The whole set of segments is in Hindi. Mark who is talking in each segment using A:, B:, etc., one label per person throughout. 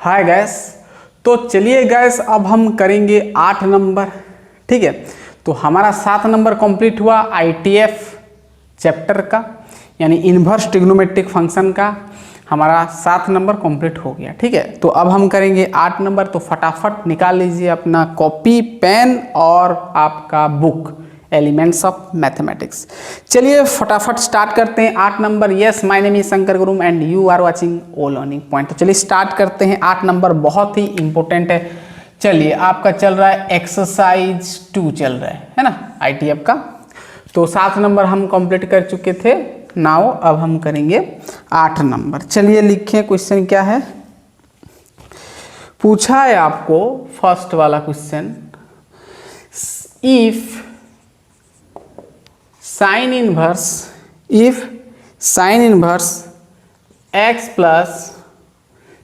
A: Hi guys. तो चलिए गैस, अब हम करेंगे 8 नंबर। ठीक है, तो हमारा 7 नंबर कंप्लीट हुआ आईटीएफ चैप्टर का, यानी इन्वर्स ट्रिग्नोमेट्रिक फंक्शन का हमारा 7 नंबर कंप्लीट हो गया। ठीक है, तो अब हम करेंगे 8 नंबर। तो फटाफट निकाल लीजिए अपना कॉपी पेन और आपका बुक एलिमेंट्स ऑफ मैथमेटिक्स। चलिए फटाफट स्टार्ट करते हैं 8 number. Yes, my name is Shankar गुरुम and you are watching o learning point. तो चलिए स्टार्ट करते हैं। 8 नंबर बहुत ही इंपॉर्टेंट है। चलिए, आपका चल रहा है एक्सरसाइज 2 चल रहा है ना, आईटीएफ का। तो 7 नंबर हम कंप्लीट कर चुके थे। नाउ अब हम करेंगे 8 नंबर। चलिए लिखें, क्वेश्चन क्या है पूछा है आपको। फर्स्ट वाला question, if sine inverse x plus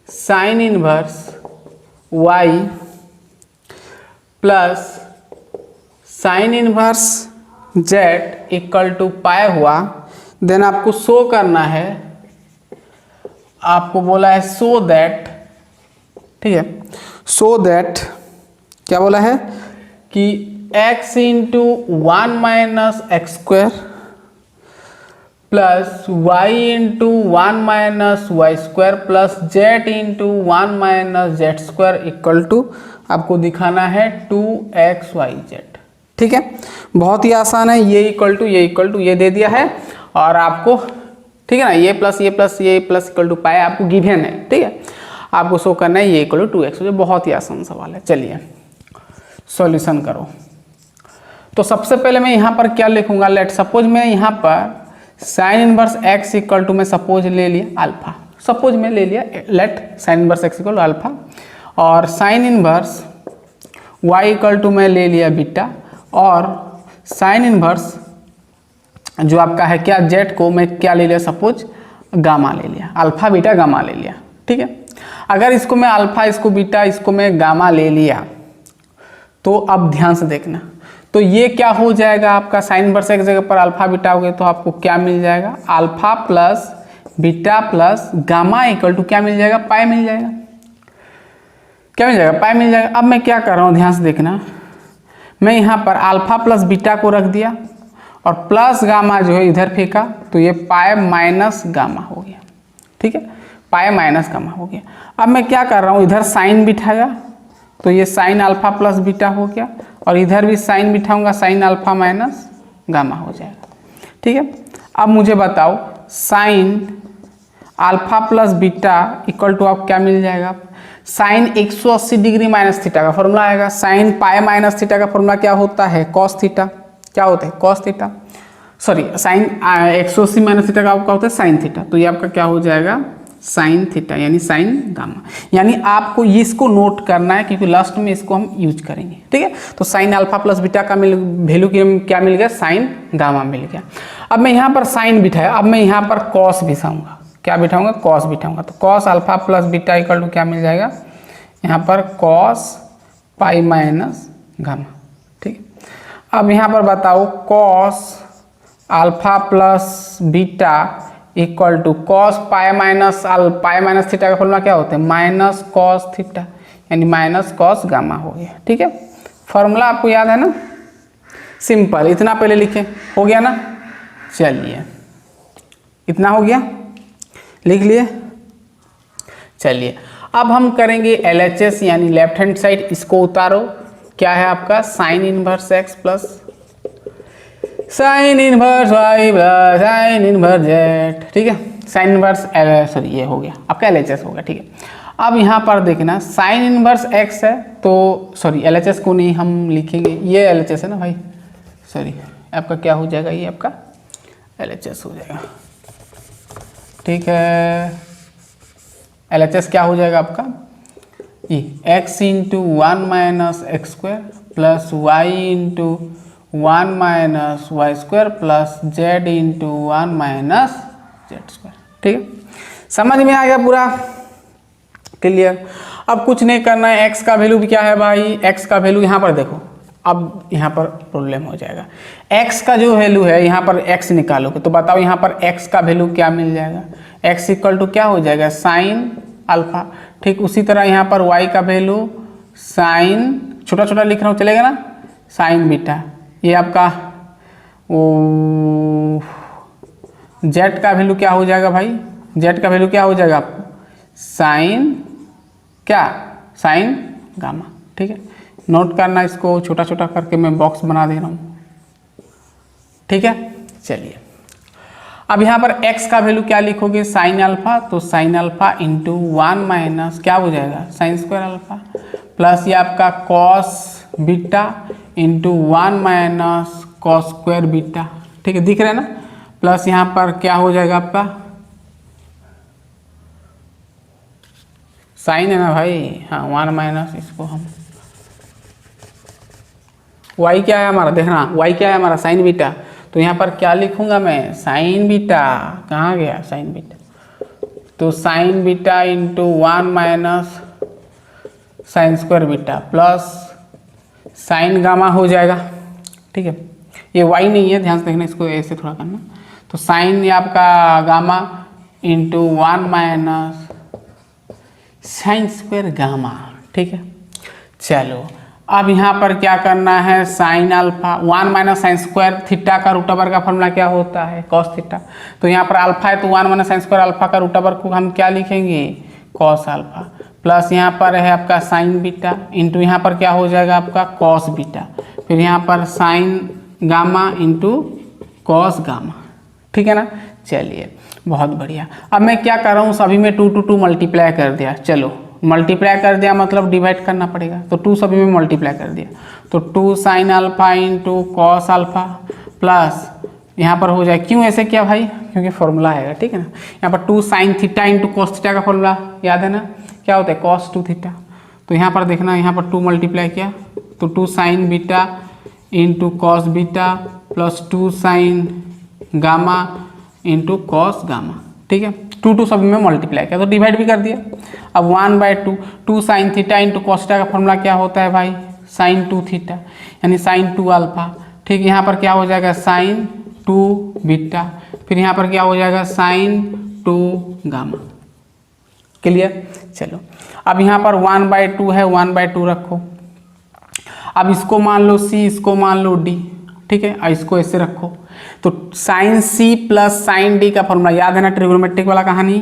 A: sine inverse y plus sine inverse z equal to pi हुआ, देन आपको शो करना है। आपको बोला है सो दैट, ठीक है, सो दैट क्या बोला है कि x into 1 minus x square plus y into 1 minus y square plus z into 1 minus z square equal to आपको दिखाना है 2xyz। ठीक है, बहुत ही आसान है। ये इक्वल टू ये दे दिया है और आपको, ठीक है ना, ये प्लस इक्वल टू पाई आपको गिवन है। ठीक है, आपको शो करना है ये इक्वल टू 2x। बहुत ही आसान सवाल है। चलिए सॉल्यूशन करो। तो सबसे पहले मैं यहाँ पर क्या लिखूंगा, लेट सपोज मैं यहाँ पर sine inverse x equal to मैं सपोज ले लिया अल्फा, सपोज मैं ले लिया, let sine inverse x equal to alpha, और sine inverse y equal to मैं ले लिया बीटा, और साइन इनवर्स जो आपका है क्या z को मैं क्या ले लिया, सपोज गामा ले लिया, अल्फा बीटा गामा ले लिया। ठीक है, अगर इसको मैं अल्फा, इसको बीटा, इसको मैं गामा ले लिया, तो अब ध्यान से देखना, तो ये क्या हो जाएगा आपका साइन इनवर्स एक जगह पर अल्फा बीटा हो गया, तो आपको क्या मिल जाएगा, alpha plus beta plus gamma equal to क्या मिल जाएगा, पाई मिल जाएगा। क्या मिल जाएगा, पाई मिल जाएगा। अब मैं क्या कर रहा हूँ, ध्यान से देखना, मैं यहाँ पर अल्फा प्लस बीटा को रख दिया और प्लस गामा जो है इधर फेंका, तो ये पाई माइनस गामा हो गया। ठीक है, पाई माइनस गामा हो गया। अब मैं क्या कर रहा हूँ, इधर साइन बिठाया, तो ये साइन अल्फा प्लस बीटा हो गया, और इधर भी साइन बिठाऊंगा, साइन अल्फा माइनस गामा हो जाएगा। ठीक है, अब मुझे बताओ sine alpha plus beta equal to आप क्या मिल जाएगा, साइन 180 डिग्री माइनस थीटा का फॉर्मूला आएगा। साइन पाई माइनस थीटा का फॉर्मूला क्या होता है, कॉस थीटा। क्या होता है, cos theta. Sorry, sine 180 minus theta का आपका होता है साइन थीटा, तो ये आपका क्या हो जाएगा, साइन थीटा, यानी साइन गामा। यानी आपको इसको नोट करना है, क्योंकि लास्ट में इसको हम यूज करेंगे। ठीक है, तो साइन अल्फा प्लस बीटा का वैल्यू क्या मिल गया, साइन गामा मिल गया। अब मैं यहाँ पर साइन बिठाया, अब मैं यहाँ पर कॉस बिठाऊंगा। क्या बिठाऊंगा, कॉस बिठाऊंगा, तो cos alpha plus beta equal to क्या मिल जाएगा, यहाँ पर कॉस पाई माइनस गामा। ठीक है, अब यहाँ पर बताओ cos alpha plus beta equal to cos pi minus theta का फॉर्मूला क्या होता है, माइनस कॉस थीटा, यानी माइनस कॉस गामा हो गया। ठीक है, फॉर्मूला आपको याद है ना, सिंपल, इतना पहले लिखे, हो गया ना। चलिए, इतना हो गया, लिख लिए। चलिए, अब हम करेंगे LHS, यानी लेफ्ट हैंड साइड, इसको उतारो। क्या है आपका, sign inverse x plus sine inverse y plus sine inverse z। ठीक है, साइन इनवर्स सॉरी ये हो गया आपका LHS हो गया। ठीक है, अब यहाँ पर देखना साइन इनवर्स x है, तो सॉरी LHS को नहीं हम लिखेंगे, ये LHS है ना भाई, सॉरी आपका क्या हो जाएगा, ये आपका LHS हो जाएगा। ठीक है, LHS क्या हो जाएगा आपका, ये x into 1 minus x square plus y into 1 minus y square plus z into 1 minus z square. ठीक है, समझ में आ गया पूरा, क्लियर। अब कुछ नहीं करना है, x का वैल्यू भी क्या है भाई, x का वैल्यू यहाँ पर देखो, अब यहाँ पर प्रॉब्लम हो जाएगा। x का जो वैल्यू है यहाँ पर x निकालोगे, तो बताओ यहाँ पर x का वैल्यू क्या मिल जाएगा, x इक्वल टू क्या हो जाएगा, साइन अल्फा। ठीक उसी तरह यहाँ पर y का वैल्यू साइन, छोटा छोटा लिख रहा हूँ चलेगा ना, साइन बीटा। ये आपका वो z का वैल्यू क्या हो जाएगा भाई, z का वैल्यू क्या हो जाएगा आपको, साइन क्या, साइन गामा। ठीक है, नोट करना इसको, छोटा छोटा करके मैं बॉक्स बना दे रहा हूँ। ठीक है, चलिए अब यहाँ पर x का वैल्यू क्या लिखोगे, साइन अल्फा, तो साइन अल्फा इंटू 1 माइनस क्या हो जाएगा, साइन स्क्वायर अल्फा, प्लस ये आपका cos beta into 1 minus cos square beta. ठीक है, दिख रहा है ना, प्लस यहाँ पर क्या हो जाएगा आपका साइन है ना भाई, हाँ 1 माइनस इसको हम y क्या है हमारा, देखना y क्या है हमारा, साइन बीटा, तो यहाँ पर क्या लिखूंगा मैं, साइन बीटा, कहाँ गया साइन बीटा, तो sign beta into 1 minus sine square beta plus sign gamma हो जाएगा। ठीक है, ये y नहीं है, ध्यान से देखना, इसको ऐसे थोड़ा करना, तो साइन ये आपका gamma into 1 minus sine square gamma. ठीक है, चलो अब यहाँ पर क्या करना है, sine alpha 1 minus sine square theta का रूट ओवर का फॉर्मूला क्या होता है, कॉस थीटा, तो यहाँ पर अल्फा है तो 1 माइनस साइन स्क्वायर अल्फा का रूट ओवर को हम क्या लिखेंगे, कॉस अल्फा, प्लस यहाँ पर है आपका साइन बीटा इंटू यहाँ पर क्या हो जाएगा आपका कॉस बीटा, फिर यहाँ पर sign gamma into cos gamma. ठीक है ना, चलिए बहुत बढ़िया। अब मैं क्या कर रहा हूँ, सभी में 2 to 2 मल्टीप्लाई कर दिया, चलो मल्टीप्लाई कर दिया मतलब डिवाइड करना पड़ेगा, तो 2 सभी में मल्टीप्लाई कर दिया, तो 2 sine alpha into cos alpha plus यहाँ पर हो जाए, क्यों ऐसे किया भाई, क्योंकि फॉर्मूला है। ठीक है ना, यहाँ पर 2 sine theta into cos theta का फॉर्मूला याद है ना, क्या होता है कॉस 2 थीटा, तो यहाँ पर देखना, यहाँ पर 2 मल्टीप्लाई किया तो 2 sign beta into cos beta plus 2 sign gamma into cos gamma. ठीक है, 2 सभी में मल्टीप्लाई किया तो डिवाइड भी कर दिया। अब 1/2 2 sine theta into cos theta का फॉर्मूला क्या होता है भाई, साइन 2 थीटा यानी साइन 2 अल्फा। ठीक, यहाँ पर क्या हो जाएगा साइन 2 बीटा, फिर यहाँ पर क्या हो जाएगा साइन 2 गामा। क्लियर, चलो अब यहाँ पर 1/2 है, 1/2 रखो, अब इसको मान लो c, इसको मान लो d। ठीक है, और इसको ऐसे रखो, तो sine c plus sine d का फॉर्मूला याद है ना, ट्रिग्नोमेट्रिक वाला कहानी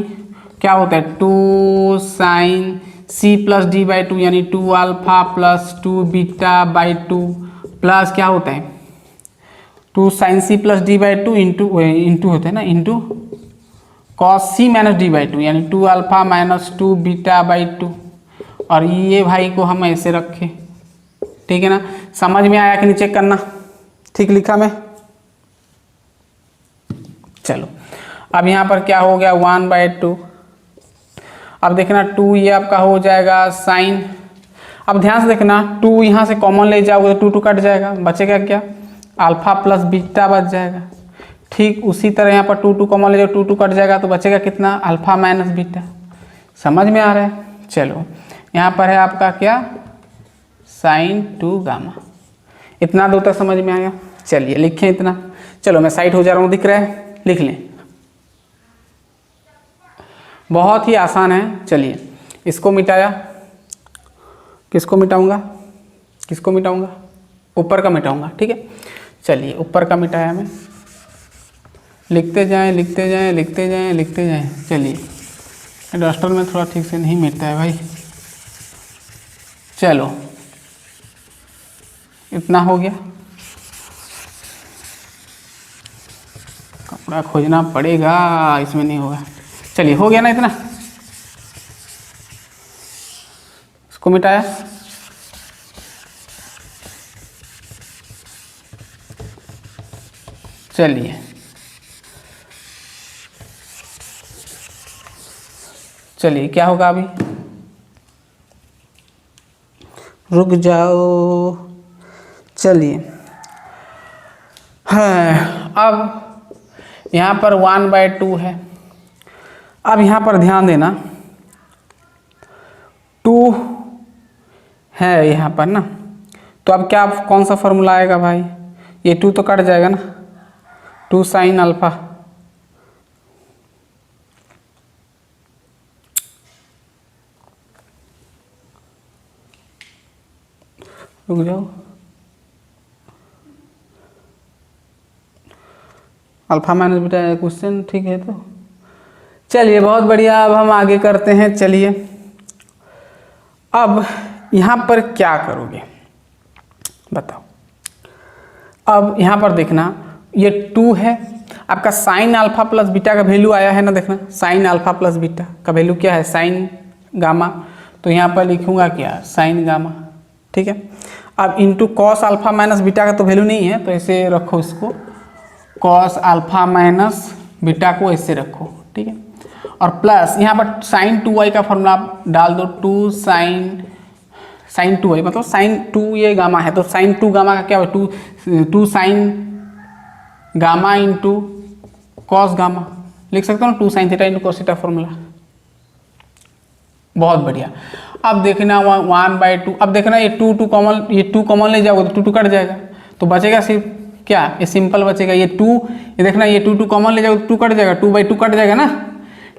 A: क्या होता है, 2 साइन c प्लस d/2 यानी 2 alpha plus 2 beta by 2 plus क्या होता है 2 sign c plus d/2 into होता है ना, into cos c minus d/2 यानी 2 अल्फा माइनस 2 बीटा बाई 2, और ये भाई को हम ऐसे रखें। ठीक है ना, समझ में आया कि नहीं, चेक करना, ठीक लिखा मैं। चलो अब यहाँ पर क्या हो गया 1/2, अब देखना 2 ये आपका हो जाएगा साइन, अब ध्यान से देखना 2 यहाँ से कॉमन ले जाओगे तो 2 कट जाएगा, बचेगा क्या अल्फा प्लस बीटा बच जाएगा। ठीक उसी तरह यहाँ पर 2 कॉमन ले जाओ, 2 कट जाएगा तो बचेगा कितना अल्फा माइनस बीटा। समझ में आ रहा है, चलो यहाँ पर है आपका क्या साइन 2 गामा। इतना दो तक समझ में आया, चलिए लिखें इतना। चलो मैं साइड हो जा रहा हूँ, दिख रहा है, लिख लें, बहुत ही आसान है। चलिए इसको मिटाया, किसको मिटाऊंगा, किसको मिटाऊंगा, ऊपर का मिटाऊंगा। ठीक है, चलिए ऊपर का मिटाया मैं, लिखते जाएं लिखते जाएं लिखते जाएं लिखते जाएं। चलिए डस्टर में थोड़ा ठीक से नहीं मिटता है भाई, चलो इतना हो गया, कपड़ा खोजना पड़ेगा, इसमें नहीं होगा। चलिए हो गया ना इतना, इसको मिटाया, चलिए चलिए क्या होगा अभी, रुक जाओ, चलिए है अब यहाँ पर 1/2 है। अब यहाँ पर ध्यान देना 2 है यहाँ पर ना, तो अब क्या कौन सा फॉर्मूला आएगा भाई, ये 2 तो कट जाएगा ना, 2 साइन अल्फा रुक जाओ, अल्फा माइनस बीटा क्वेश्चन ठीक है। तो चलिए बहुत बढ़िया, अब हम आगे करते हैं। चलिए अब यहाँ पर क्या करोगे बताओ। अब यहाँ पर देखना, ये 2 है आपका, साइन अल्फा प्लस बीटा का वैल्यू आया है ना, देखना साइन अल्फा प्लस बीटा का वैल्यू क्या है, साइन गामा। तो यहाँ पर लिखूंगा क्या, साइन गामा, ठीक है। अब into cos alpha minus beta का तो वैल्यू नहीं है, तो ऐसे रखो इसको, कॉस अल्फा माइनस बीटा को ऐसे रखो, ठीक है। और प्लस यहाँ पर साइन 2y का फॉर्मूला डाल दो, 2 साइन 2y मतलब साइन 2 ये गामा है, तो साइन 2 गामा का क्या हो, 2 sign gamma into cos gamma लिख सकते हो ना, 2 sine theta into cos theta formula. बहुत बढ़िया। अब देखना 1/2, अब देखना ये 2 कॉमन, ये 2 कॉमन ले जाओगे तो 2 कट जाएगा, तो बचेगा सिर्फ क्या, ये सिंपल बचेगा, ये 2, ये देखना ये 2 कॉमन ले जाओगे तो 2 कट जाएगा, 2/2 कट जाएगा ना,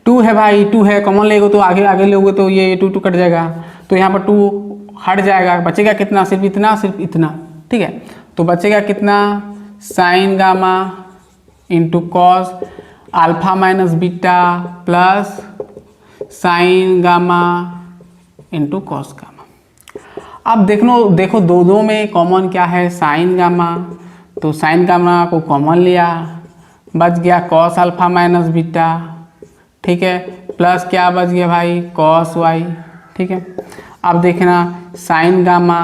A: 2 है भाई, 2 है, कॉमन लेगो तो आगे आगे लोगे तो ये 2 कट जाएगा, तो यहाँ पर 2 हट जाएगा, बचेगा कितना, सिर्फ इतना, सिर्फ इतना, ठीक है। तो बचेगा कितना, sign gamma into cos alpha minus beta plus sign gamma into cos gamma. अब देखो दो में कॉमन क्या है, साइन गामा, तो साइन गामा को कॉमन लिया, बच गया कॉस अल्फा माइनस बीटा, ठीक है, प्लस क्या बच गया भाई, कॉस वाई, ठीक है। अब देखना साइन गामा,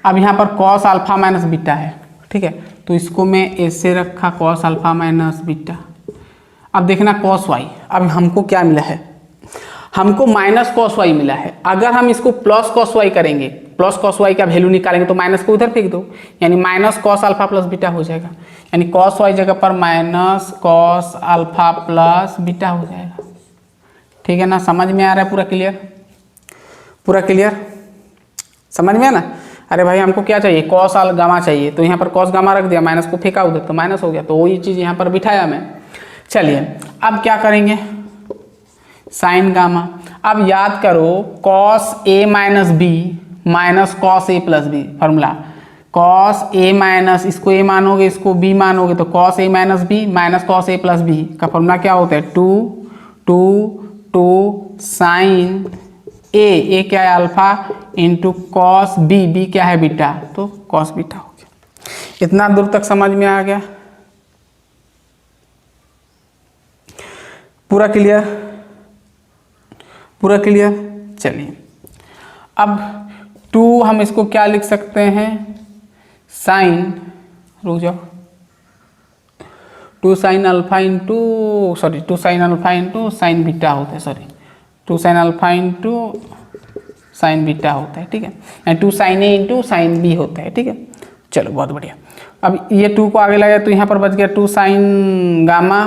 A: अब यहाँ पर कॉस अल्फा माइनस बीटा है, ठीक है, तो इसको मैं ऐसे रखा, कॉस अल्फा माइनस बीटा। अब देखना कॉस वाई, अब हमको क्या मिला है, हमको माइनस कॉस वाई मिला है। अगर हम इसको प्लस कॉस वाई करेंगे, प्लस कॉस वाई का वैल्यू निकालेंगे तो माइनस को उधर फेंक दो, यानी minus cos alpha plus beta हो जाएगा, यानी कॉस वाई जगह पर minus cos alpha plus beta हो जाएगा, ठीक है ना। समझ में आ रहा है, पूरा क्लियर, पूरा क्लियर, समझ में है ना। अरे भाई हमको क्या चाहिए, कॉस गामा चाहिए, तो यहाँ पर कॉस गामा रख दिया, माइनस को फेंका उधर तो माइनस हो गया, तो वही चीज़ यहाँ पर बिठाया मैं। चलिए अब क्या करेंगे, साइन गामा। अब याद करो cos A minus B minus cos A plus B formula, cos A minus, इसको ए मानोगे इसको बी मानोगे, तो cos A minus B minus cos A plus B का फॉर्मूला क्या होता है, 2 साइन ए क्या है अल्फा इंटू कॉस बी क्या है बीटा, तो कॉस बीटा हो गया। इतना दूर तक समझ में आ गया, पूरा क्लियर, पूरा क्लियर। चलिए अब 2 हम इसको क्या लिख सकते हैं, साइन, रुक जाओ, 2 sine alpha into sorry 2 sine alpha into sine beta होता है, sorry 2 sine alpha into sine beta होता है, ठीक है, 2 साइन ए इंटू साइन बी होता है, ठीक है। चलो बहुत बढ़िया। अब ये 2 को आगे लगाया तो यहाँ पर बच गया 2 साइन गामा,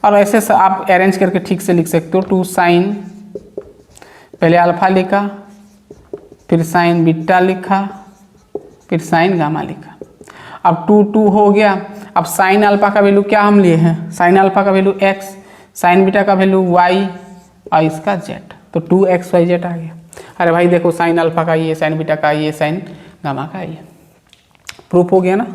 A: और ऐसे आप अरेंज करके ठीक से लिख सकते हो, 2 साइन, पहले अल्फा लिखा, फिर साइन बीटा लिखा, फिर साइन गामा लिखा। अब 2 हो गया। अब साइन अल्फा का वैल्यू क्या हम लिए हैं, साइन अल्फा का वैल्यू x, साइन बीटा का वैल्यू y और इसका z, तो 2xyz आ गया। अरे भाई देखो साइन अल्फा का ये, साइन बीटा का ये, साइन गामा का ये, प्रूफ हो गया ना,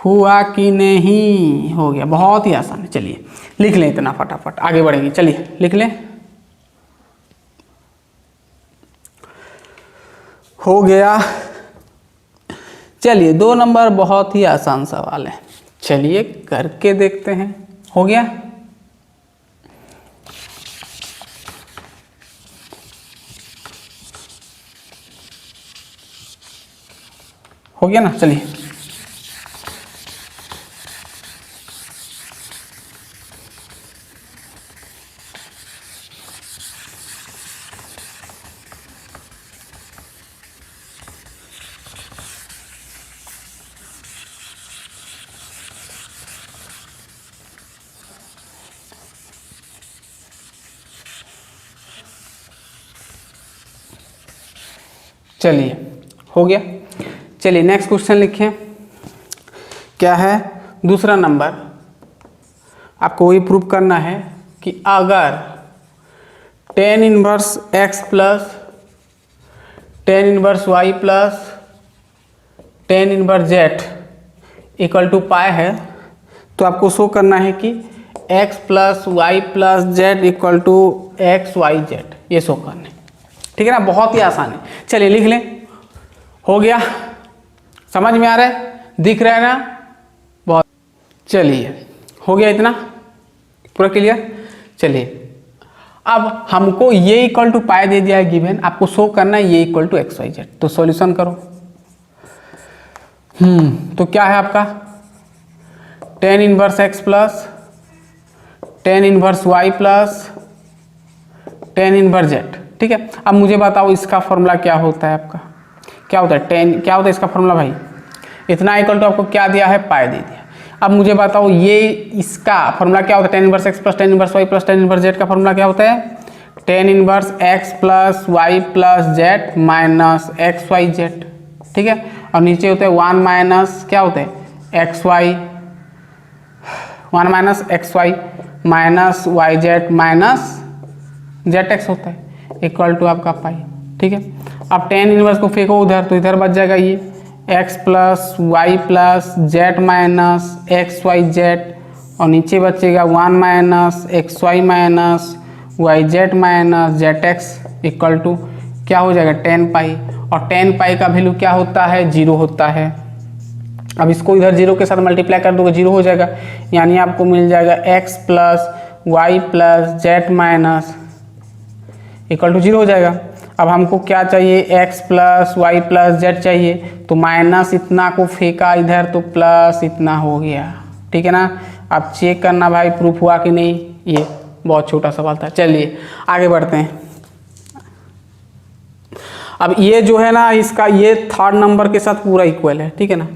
A: हुआ कि नहीं, हो गया, बहुत ही आसान है। चलिए लिख लें इतना फटाफट, आगे बढ़ेंगे, चलिए लिख लें, हो गया। चलिए 2 नंबर बहुत ही आसान सवाल है, चलिए करके देखते हैं, हो गया। हो गया ना, चलिए चलिए हो गया। चलिए नेक्स्ट क्वेश्चन लिखें, क्या है, दूसरा नंबर। आपको वही प्रूव करना है कि अगर tan inverse x plus tan inverse y plus tan inverse Z equal to pi है, तो आपको शो करना है कि x plus Y plus Z equal to x Y Z, ये शो करना है। ठीक है ना, बहुत ही आसान है। चलिए लिख लें, हो गया, समझ में आ रहा है, दिख रहा है ना, बहुत। चलिए हो गया इतना पूरा क्लियर। चलिए अब हमको ये इक्वल टू पाई दे दिया है गिवन, आपको शो करना है ये equal to x Y z. तो सॉल्यूशन करो। तो क्या है आपका tan inverse x plus tan inverse y plus tan inverse z. ठीक है, अब मुझे बताओ इसका फॉर्मूला क्या होता है आपका, क्या होता है टेन, क्या होता है इसका फॉर्मूला भाई, इतना इक्वल टू आपको क्या दिया है, पाई दे दिया। अब मुझे बताओ ये इसका फॉर्मूला क्या होता है, tan inverse x plus tan inverse y plus tan inverse z का फॉर्मूला क्या होता है, tan inverse x plus Y plus z minus x Y z. ठीक है, और नीचे होते हैं वन माइनस क्या होते हैं x y, one minus x y minus y z minus z x होता है इक्वल टू आपका पाई। ठीक है, अब टेन इनवर्स को फेंको उधर, तो इधर बच जाएगा ये x plus Y plus z minus x Y z, और नीचे बचेगा one minus x y minus y z minus z x equal to क्या हो जाएगा टेन पाई, और टेन पाई का वैल्यू क्या होता है, जीरो होता है। अब इसको इधर जीरो के साथ मल्टीप्लाई कर दोगे जीरो हो जाएगा, यानी आपको मिल जाएगा x plus Y plus z minus equal to zero हो जाएगा। अब हमको क्या चाहिए, x plus Y plus z चाहिए, तो माइनस इतना को फेंका इधर तो प्लस इतना हो गया। ठीक है ना, अब चेक करना भाई प्रूफ हुआ कि नहीं, ये बहुत छोटा सवाल था। चलिए आगे बढ़ते हैं। अब ये जो है ना इसका ये थर्ड नंबर के साथ पूरा इक्वल है। ठीक है ना,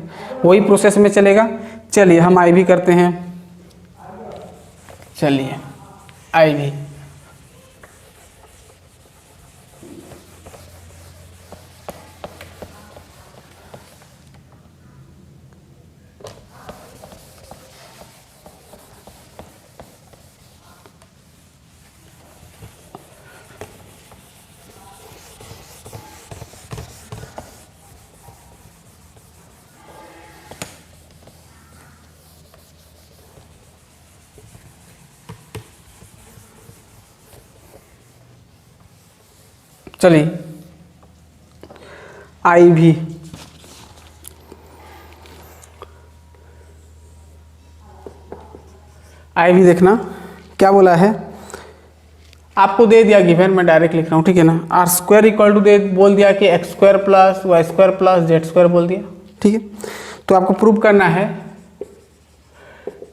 A: वही प्रोसेस में चलेगा। चलिए हम आई भी करते हैं। चलिए आई भी, चलिए आई भी देखना क्या बोला है, आपको दे दिया गिवन, मैं डायरेक्ट लिख रहा हूँ। ठीक है ना, आर स्क्वायर इक्वल टू दे बोल दिया कि x square plus y square plus z square बोल दिया। ठीक है, तो आपको प्रूव करना है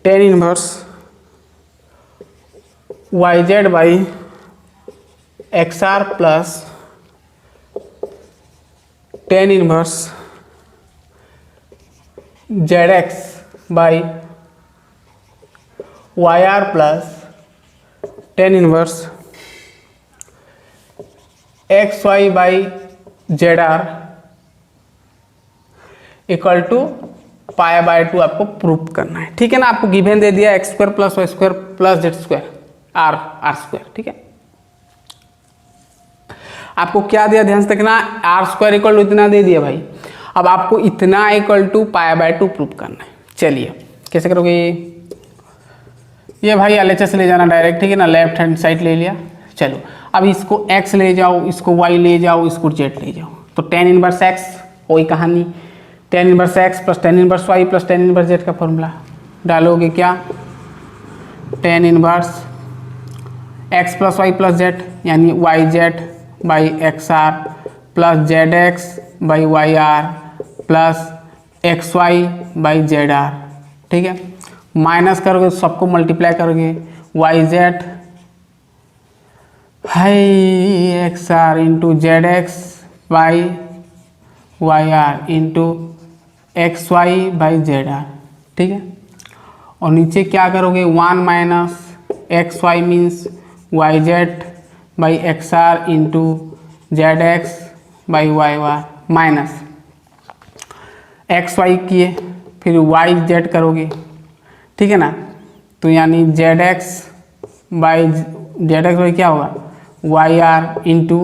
A: tan inverse y Z by x are plus tan inverse z x by Y are plus tan inverse x Y by Z r equal to pi by two आपको प्रूफ करना है। ठीक है ना, आपको गिवन दे दिया x square plus y square plus z square r square. ठीक है, आपको क्या दिया ध्यान से देखना, आर स्क्वायर इक्वल टू इतना दे दिया भाई। अब आपको इतना equal to pi by two proof करना है। चलिए कैसे करोगे, ये भाई एलएचएस ले जाना डायरेक्ट। ठीक है ना, लेफ्ट हैंड साइड ले लिया। चलो अब इसको x ले जाओ, इसको y ले जाओ, इसको z ले जाओ, तो टेन इनवर्स x वही कहानी, tan inverse x plus tan inverse y plus tan inverse z का फॉर्मूला डालोगे क्या, tan inverse x plus Y plus Z यानी Y Z by x are plus Z x by Y are plus X Y by Z R. ठीक है, माइनस करोगे सबको मल्टीप्लाई करोगे, Y Z by X are into Z x by Y are into x Y by Z R. ठीक है, और नीचे क्या करोगे, one minus x y means y Z by x are into Z x by Y r minus x y किए, फिर वाई जेड करोगे। ठीक है ना, तो यानी जेड एक्स बाई क्या होगा, y are into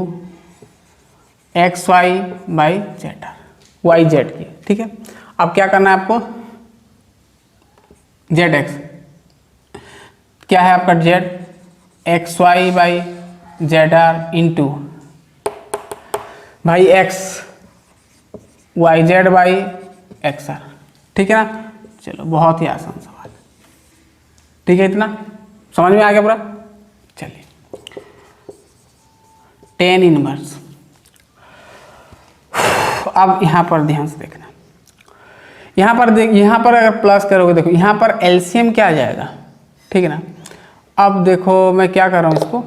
A: x Y by Z r, y z किए। ठीक है। अब क्या करना है आपको, जेड एक्स क्या है आपका, Z X Y by Z R into भाई X Y Z by x R, ठीक है ना। चलो बहुत ही आसान सवाल, ठीक है, इतना समझ में आ गया पूरा। चलिए टेन इनवर्स, अब यहाँ पर ध्यान से देखना, यहाँ पर अगर प्लस करोगे, देखो यहाँ पर एलसीएम क्या आ जाएगा, ठीक है ना। अब देखो मैं क्या कर रहा हूँ, इसको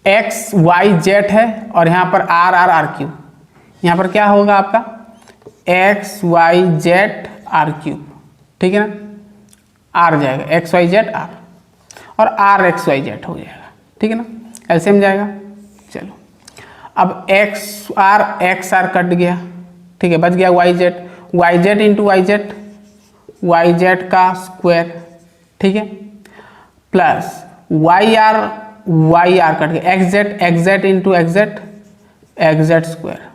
A: एक्स वाई जेड है और यहाँ पर आर आर आर क्यूब, यहाँ पर क्या होगा आपका x Y z r cube, ठीक है ना। आर जाएगा एक्स वाई जेड आर और आर एक्स वाई जेड हो जाएगा, ठीक है ना, एलसीएम जाएगा। चलो अब एक्स आर कट गया, ठीक है, बच गया y z into y z का स्क्वायर, ठीक है, प्लस वाई आर कट गया x z into x z square,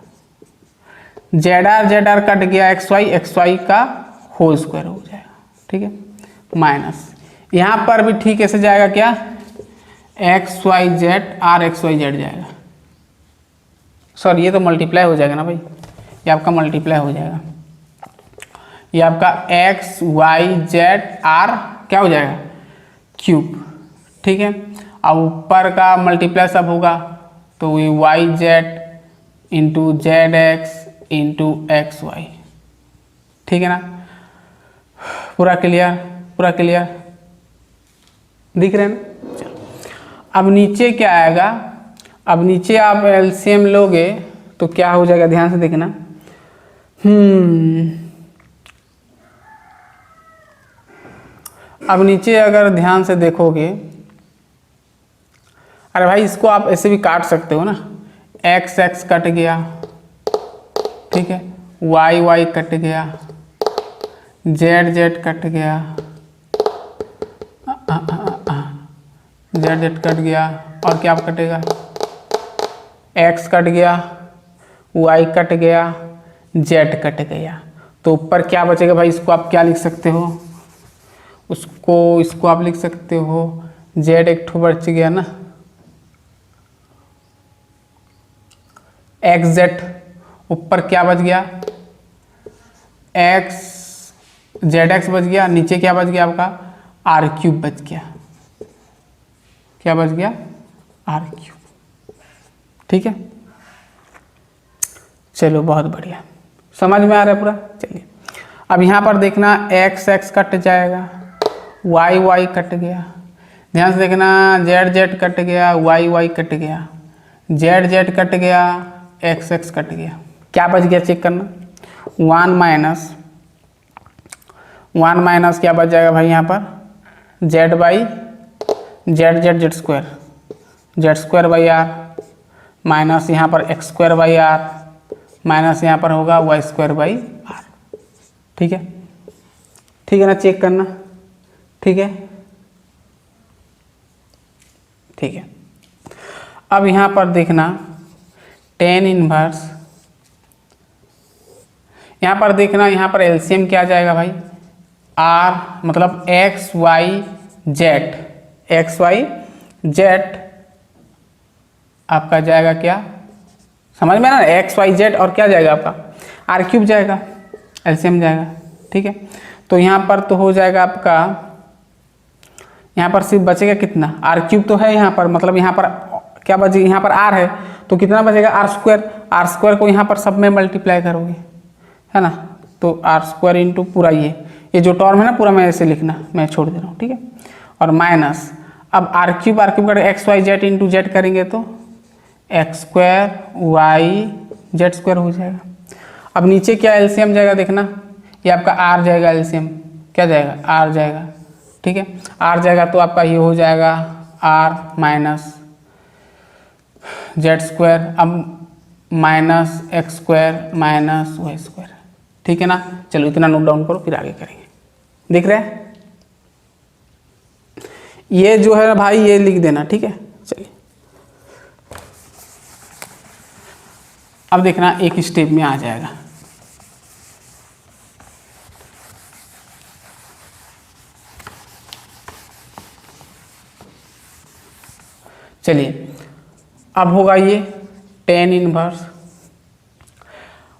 A: z r cut गया एक्स वाई का होल स्क्वायर हो जाएगा, ठीक है, माइनस यहाँ पर भी ठीक ऐसे जाएगा क्या, x Y z r x Y z जाएगा, सॉरी ये तो मल्टीप्लाई हो जाएगा ना भाई, ये आपका मल्टीप्लाई हो जाएगा, ये आपका एक्स वाई जेड आर क्या हो जाएगा क्यूब, ठीक है। अब ऊपर का मल्टीप्लाई सब होगा तो ये y z into Z x into x y, ठीक है ना, पूरा क्लियर दिख रहे हैं ना। चलो अब नीचे क्या आएगा, अब नीचे आप एलसीएम लोगे तो क्या हो जाएगा, ध्यान से देखना, अब नीचे अगर ध्यान से देखोगे, अरे भाई इसको आप ऐसे भी काट सकते हो ना, एक्स एक्स कट गया, ठीक है, वाई वाई कट गया, जेड जेड कट गया, जेड जेड कट गया, और क्या कटेगा, एक्स कट गया, वाई कट गया, जेड कट गया, तो ऊपर क्या बचेगा भाई, इसको आप क्या लिख सकते हो, इसको आप लिख सकते हो जेड एक ठो बच गया ना, एक्स जेड, ऊपर क्या बच गया, एक्स जेड एक्स बच गया, नीचे क्या बच गया आपका आर क्यूब बच गया, क्या बच गया आर क्यूब, ठीक है। चलो बहुत बढ़िया, समझ में आ रहा है पूरा। चलिए अब यहाँ पर देखना, एक्स एक्स कट जाएगा, वाई वाई कट गया, ध्यान से देखना, जेड जेड कट गया, वाई वाई कट गया, जेड जेड कट गया, एक्स एक्स कट गया, क्या बच गया चेक करना, वन माइनस क्या बच जाएगा भाई, यहाँ पर z by z square by r, minus यहाँ पर x square by r, minus यहाँ पर होगा वाई स्क्वायर बाई आर, ठीक है ना, चेक करना, ठीक है। अब यहाँ पर देखना टेन इनवर्स, यहाँ पर देखना, यहाँ पर एलसीएम क्या आ जाएगा भाई, आर मतलब एक्स वाई जेड आपका जाएगा क्या, समझ में ना, एक्स वाई जेड और क्या जाएगा आपका आर क्यूब जाएगा, एलसीएम जाएगा, ठीक है। तो यहाँ पर तो हो जाएगा आपका, यहाँ पर सिर्फ बचेगा कितना, आर क्यूब तो है यहाँ पर, मतलब यहाँ पर क्या बचेगा, यहाँ पर आर है तो कितना बचेगा आर स्क्वायर को यहाँ पर सब में मल्टीप्लाई करोगे, है ना, तो आर स्क्वायर इंटू पूरा ये जो टर्म है ना पूरा मैं ऐसे लिखना, मैं छोड़ दे रहा हूँ, ठीक है, और माइनस, अब आर क्यूब कर x Y z into z करेंगे तो x square y z square हो जाएगा। अब नीचे क्या एलसीएम जाएगा देखना, ये आपका आर जाएगा, एलसीएम क्या जाएगा आर जाएगा, ठीक है, आर जाएगा तो आपका ये हो जाएगा आर माइनस जेड स्क्वायर, अब minus x square minus y square, ठीक है ना। चलो इतना नोट डाउन करो, फिर आगे करेंगे, दिख रहा है, ये जो है ना भाई ये लिख देना, ठीक है। चलिए अब देखना एक स्टेप में आ जाएगा। चलिए अब होगा ये tan इनवर्स।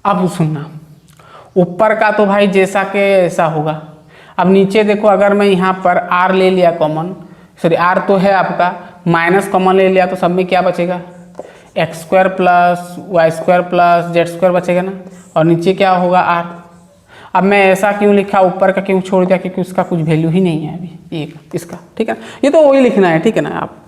A: अब सुनना, ऊपर का तो भाई जैसा के ऐसा होगा। अब नीचे देखो, अगर मैं यहाँ पर r ले लिया कॉमन, सॉरी r तो है आपका, माइनस कॉमन ले लिया तो सब में क्या बचेगा, x square plus y square plus z square बचेगा ना, और नीचे क्या होगा r। अब मैं ऐसा क्यों लिखा, ऊपर का क्यों छोड़ दिया, क्योंकि उसका कुछ वैल्यू ही नहीं है अभी एक इसका, ठीक है। ये तो वही लिखना है, ठीक है ना। आप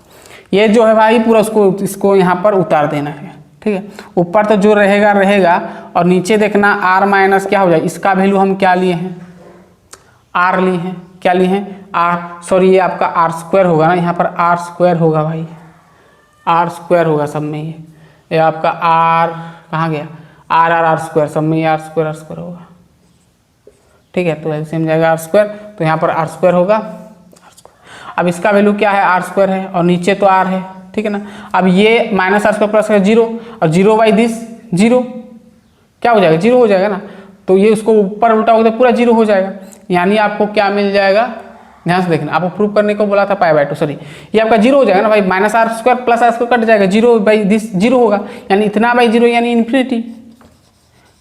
A: ये जो है भाई पूरा उसको इसको यहाँ पर उतार देना है, ठीक है। ऊपर तो जो रहेगा रहेगा, और नीचे देखना r माइनस क्या हो जाए, इसका वैल्यू हम क्या लिए हैं, r लिए हैं, क्या लिए हैं r, सॉरी ये आपका r स्क्वायर होगा ना, यहाँ पर r स्क्वायर होगा भाई, r स्क्वायर होगा सब में। ये आपका r कहाँ गया, r स्क्वायर, सब में r स्क्वायर होगा, ठीक है। तो एलसीएम जाएगा r स्क्वायर, तो यहाँ पर r स्क्वायर होगा। अब इसका वैल्यू क्या है, r स्क्वायर है, और नीचे तो r है, ठीक है ना। अब ये माइनस r स्क्वायर प्लस 0, और 0 बाई दिस 0 क्या हो जाएगा, 0 हो जाएगा ना। तो ये उसको ऊपर उल्टा होता पूरा 0 हो जाएगा, यानी आपको क्या मिल जाएगा, ध्यान से देखना। आपको प्रूव करने को बोला था π/2, सॉरी ये आपका 0 हो जाएगा ना भाई, minus r square plus r square cut जाएगा, 0 बाई दिस 0 होगा, यानी इतना बाई 0 यानी इन्फिनिटी,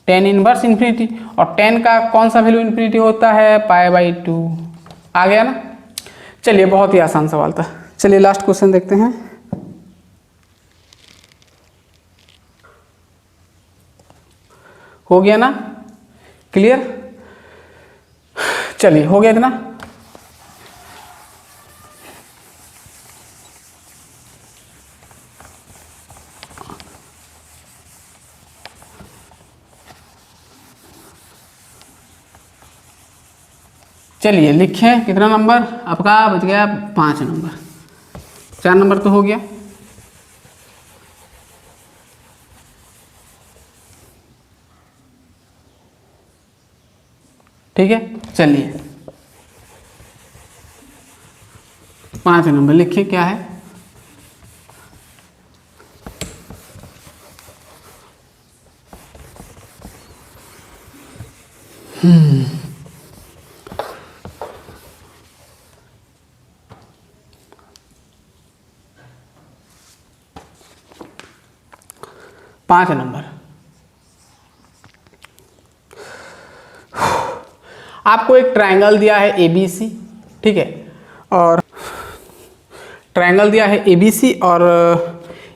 A: tan इनवर्स इन्फिनिटी। और tan का कौन सा वैल्यू इन्फिनिटी होता है, π/2। आ गया ना। चलिए बहुत ही आसान सवाल था। चलिए लास्ट क्वेश्चन देखते हैं। हो गया ना क्लियर, चलिए हो गया इतना। चलिए लिखें, कितना नंबर आपका बच गया, 5 नंबर, 4 नंबर तो हो गया। ठीक है, चलिए 5 नंबर लिखिए क्या है, पाँच नंबर। आपको एक ट्रायंगल दिया है ABC, ठीक है, और ट्रायंगल दिया है ABC, और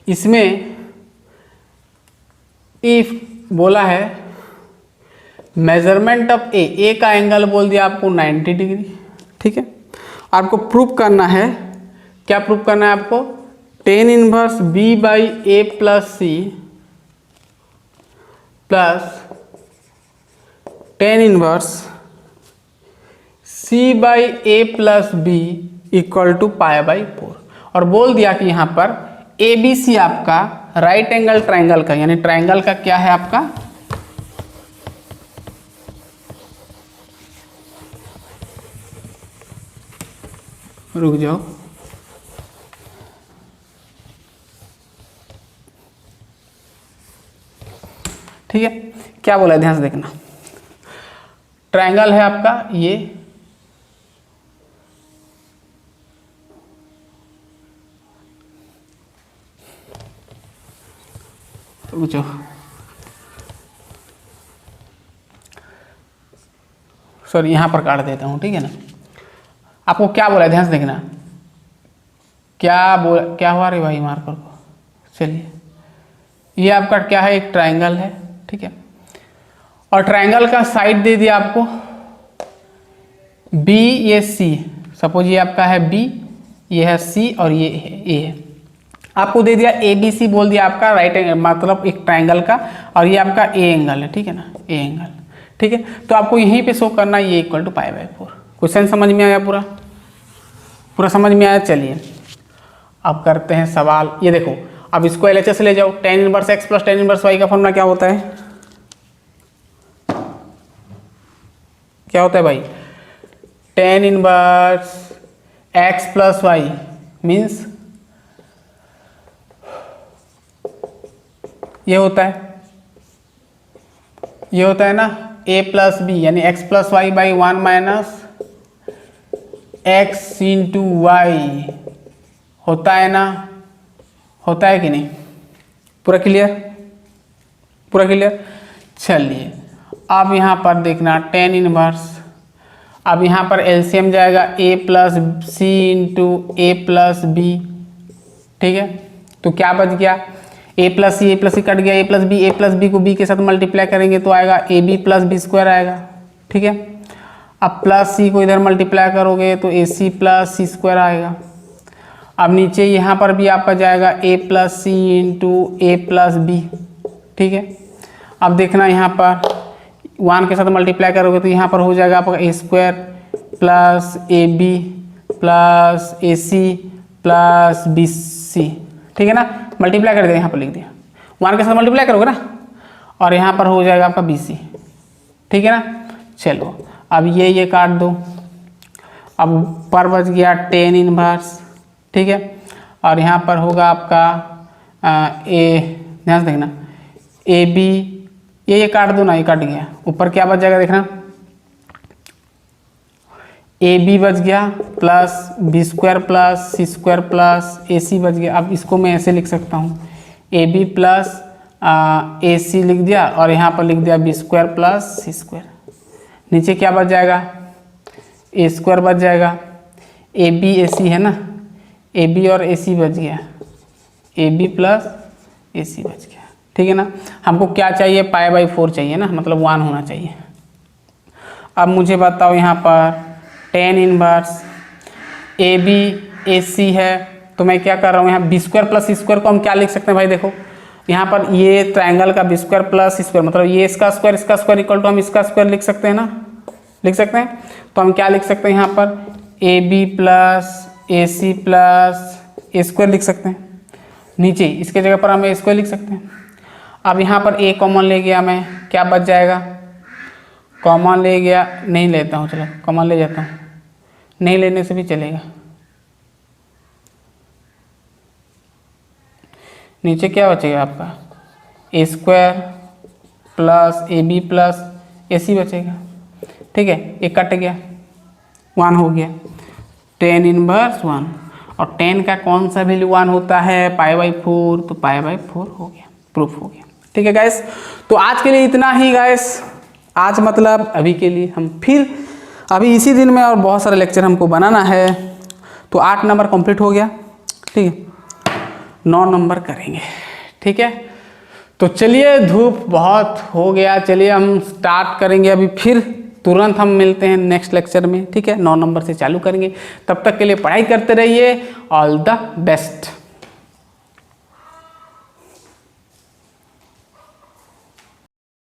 A: इसमें इफ बोला है मेजरमेंट ऑफ ए का एंगल बोल दिया आपको 90 डिग्री, ठीक है। आपको प्रूफ करना है, क्या प्रूफ करना है आपको, tan inverse B/A plus C plus tan inverse C/A plus B equal to π/4, और बोल दिया कि यहाँ पर ABC आपका राइट एंगल ट्रायंगल का, यानी ट्रायंगल का क्या है आपका, रुक जाओ, ठीक है। क्या बोला है ध्यान से देखना, ट्रायंगल है आपका ये, रुक जाओ, सॉरी यहाँ पर काट देता हूँ, ठीक है ना। आपको क्या बोला है ध्यान से देखना, क्या हुआ रे भाई मार्कर को। चलिए ये आपका क्या है, एक ट्रायंगल है, ठीक है, और ट्रायंगल का साइड दे दिया आपको B, ये C, सपोज ये आपका है B, ये है C, और ये है A है। आपको दे दिया ABC बोल दिया आपका राइट एंगल, मतलब एक ट्रायंगल का, और ये आपका A एंगल है, ठीक है ना, A एंगल, ठीक है। तो आपको यहीं पे शो करना ये इक्वल टू π/4। क्वेश्चन समझ में आया, पूरा समझ में आया। चलिए अब करते हैं सवाल। ये देखो, अब इसको LHS ले जाओ, tan inverse x plus tan inverse y का फॉर्मूला क्या होता है, क्या होता है भाई, tan inverse x plus y means ये होता है ये होता है ना a प्लस बी यानी x plus y by 1 minus x into y होता है ना, होता है कि नहीं? पूरा क्लियर, पूरा क्लियर। चलिए अब यहाँ पर देखना टेन इनवर्स, अब यहाँ पर एलसीएम जाएगा a plus c into a plus b, ठीक है। तो क्या बच गया, a प्लस सी कट गया, a प्लस बी को b के साथ मल्टीप्लाई करेंगे तो आएगा a b plus b square आएगा, ठीक है। अब प्लस सी को इधर मल्टीप्लाई करोगे तो ए सी प्लस सी स्क्वायर आएगा। अब नीचे यहाँ पर भी आपका जाएगा a plus c into a plus b, ठीक है। अब देखना यहाँ पर 1 के साथ मल्टीप्लाई करोगे तो यहाँ पर हो जाएगा आपका a square plus a b plus a c plus b c, ठीक है ना। मल्टीप्लाई कर दिया, यहाँ पर लिख दिया, 1 के साथ मल्टीप्लाई करोगे ना, और यहाँ पर हो जाएगा आपका बी सी, ठीक है ना। चलो अब ये काट दो, अब पर बच गया टेन इनवर्स, ठीक है। और यहाँ पर होगा आपका ए, ध्यान से देखना ए बी, ये काट दो ना, ये कट गया, ऊपर क्या बच जाएगा देखना, ए बी बच गया plus b square plus C square plus a सी बच गया। अब इसको मैं ऐसे लिख सकता हूँ ए बी प्लस ए सी लिख दिया और यहाँ पर लिख दिया बी स्क्वायर प्लस सी स्क्वायर। नीचे क्या बच जाएगा, ए स्क्वायर बच जाएगा, ए बी ए सी है ना, ए बी और ए सी बच गया, ए बी प्लस ए सी बच गया, ठीक है ना। हमको क्या चाहिए, पाई बाई 4 चाहिए ना, मतलब 1 होना चाहिए। अब मुझे बताओ यहाँ पर टेन इनवर्स ए बी ए सी है, तो मैं क्या कर रहा हूँ यहाँ बी स्क्वायर प्लस सी स्क्वायर को हम क्या लिख सकते हैं भाई, देखो यहाँ पर ये ट्रायंगल का बी स्क्वायर प्लस सी स्क्वायर मतलब ये इसका स्क्वायर इक्वल टू हम इसका स्क्वायर लिख सकते हैं ना, लिख सकते हैं। तो हम क्या लिख सकते हैं यहाँ पर a b plus a c plus a square लिख सकते हैं, नीचे इसके जगह पर हम ए स्क्वायर लिख सकते हैं। अब यहाँ पर ए कॉमन ले गया मैं, क्या बच जाएगा, कॉमन ले गया, नहीं लेता हूँ, चलो कॉमन ले जाता हूँ, नहीं लेने से भी चलेगा। नीचे क्या बचेगा आपका a square plus a b plus a c बचेगा, ठीक है। ये कट गया, 1 हो गया, टेन इनवर्स 1, और 10 का कौन सा वैल्यू 1 होता है, पाई बाई 4, तो पाई बाई 4 हो गया, प्रूफ हो गया, ठीक है गाइस। तो आज के लिए इतना ही गाइस, आज मतलब अभी के लिए हम फिर अभी इसी दिन में और बहुत सारे लेक्चर हमको बनाना है, तो 8 नंबर कंप्लीट हो गया, ठीक है, 9 नंबर करेंगे, ठीक है। तो चलिए धूप बहुत हो गया, चलिए हम स्टार्ट करेंगे अभी, फिर तुरंत हम मिलते हैं नेक्स्ट लेक्चर में, ठीक है। 9 नंबर से चालू करेंगे, तब तक के लिए पढ़ाई करते रहिए, ऑल द बेस्ट।